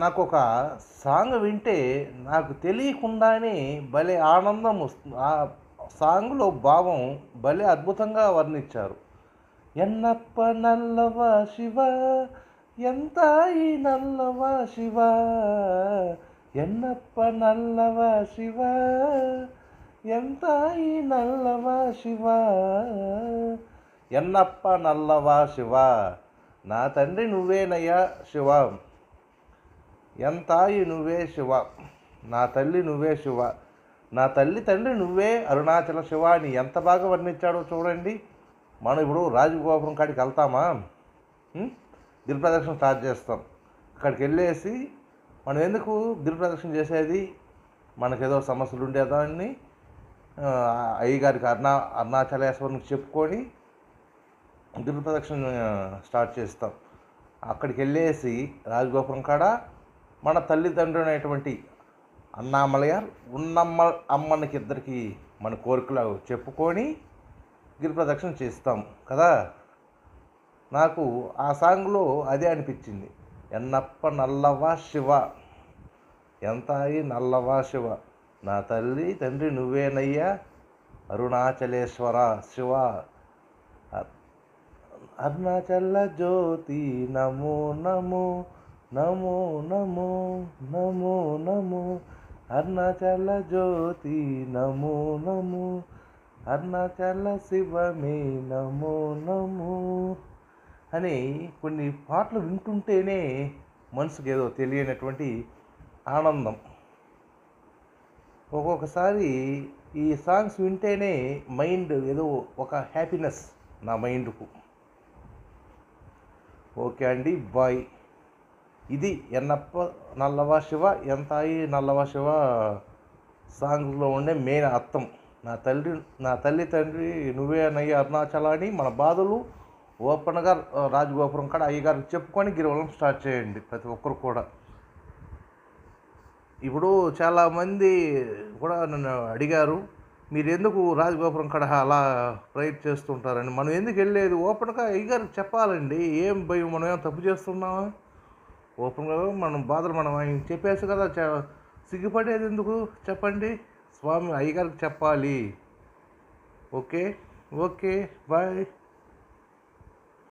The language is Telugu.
నాకు ఒక సాంగ్ వింటే నాకు తెలియకుండానే భలే ఆనందం వస్తుంది. ఆ సాంగ్లో భావం భలే అద్భుతంగా వర్ణించారు. ఎన్నప్ప నల్లవ శివ, ఎంత ఈ నల్లవ శివ, ఎన్నప్ప నల్లవ శివ, ఎంత ఈ నల్లవ శివ, ఎన్నప్ప నల్లవ శివ, నా తండ్రి నువ్వేనయ్యా శివ, ఎంతాయి నువ్వే శివ, నా తల్లి నువ్వే శివ, నా తల్లి తండ్రి నువ్వే అరుణాచల శివ అని ఎంత బాగా వర్ణించాడో చూడండి. మనం ఇప్పుడు రాజగోపురం కాడికి వెళ్తామా, గిరి ప్రదక్షిణ స్టార్ట్ చేస్తాం. అక్కడికి వెళ్ళేసి మనం ఎందుకు గిరి ప్రదక్షిణ చేసేది, మనకేదో సమస్యలు ఉండేదాన్ని అయ్యగారికి అరుణాచలేశ్వరునికి చెప్పుకొని గిరి ప్రదక్షిణ స్టార్ట్ చేస్తాం. అక్కడికి వెళ్ళేసి రాజగోపురం కాడ మన తల్లిదండ్రులు అనేటువంటి అన్నామలయార్ ఉన్నమ్మ అమ్మనికి ఇద్దరికి మన కోరికలు చెప్పుకొని గిరి ప్రదక్షిణ చేస్తాం కదా. నాకు ఆ సాంగ్లో అదే అనిపించింది. ఎన్నప్ప నల్లవ శివ, ఎంతాయి నల్లవ శివ, నా తల్లి తండ్రి నువ్వేనయ్యా అరుణాచలేశ్వర శివ, అరుణాచల జ్యోతి నమో నమో నమో నమో నమో నమో, అరుణాచల జ్యోతి నమో నమో, అరుణాచల శివమే నమో నమో అని కొన్ని పాటలు వింటుంటేనే మనసుకు ఏదో తెలియనటువంటి ఆనందం. ఒక్కొక్కసారి ఈ సాంగ్స్ వింటేనే మైండ్ ఏదో ఒక హ్యాపీనెస్ నా మైండ్కు. ఓకే అండి, బాయ్. ఇది ఎన్నప్ప నల్లవ శివ, ఎంతాయి నల్లవ శివ సాంగ్లో ఉండే మెయిన్ అర్థం. నా తల్లి తండ్రి నువ్వే అన్నయ్య అరుణాచల అని మన బాధలు ఓపెన్గా రాజగోపురం కాడ అయ్యగారికి చెప్పుకొని గిరివలం స్టార్ట్ చేయండి ప్రతి ఒక్కరు కూడా. ఇప్పుడు చాలామంది కూడా నన్ను అడిగారు, మీరు ఎందుకు రాజగోపురం కాడ అలా ప్రేయర్ చేస్తుంటారని. మనం ఎందుకు వెళ్ళేది ఓపెన్గా అయ్యగారికి చెప్పాలండి. ఏం భయం, మనం ఏం తప్పు చేస్తున్నామా? ఓపెన్గా మనం బాధలు మనం ఆయన చెప్పేసి కదా, సిగ్గుపడేది ఎందుకు చెప్పండి. స్వామి అయ్యగారికి చెప్పాలి. Okay, okay, bye.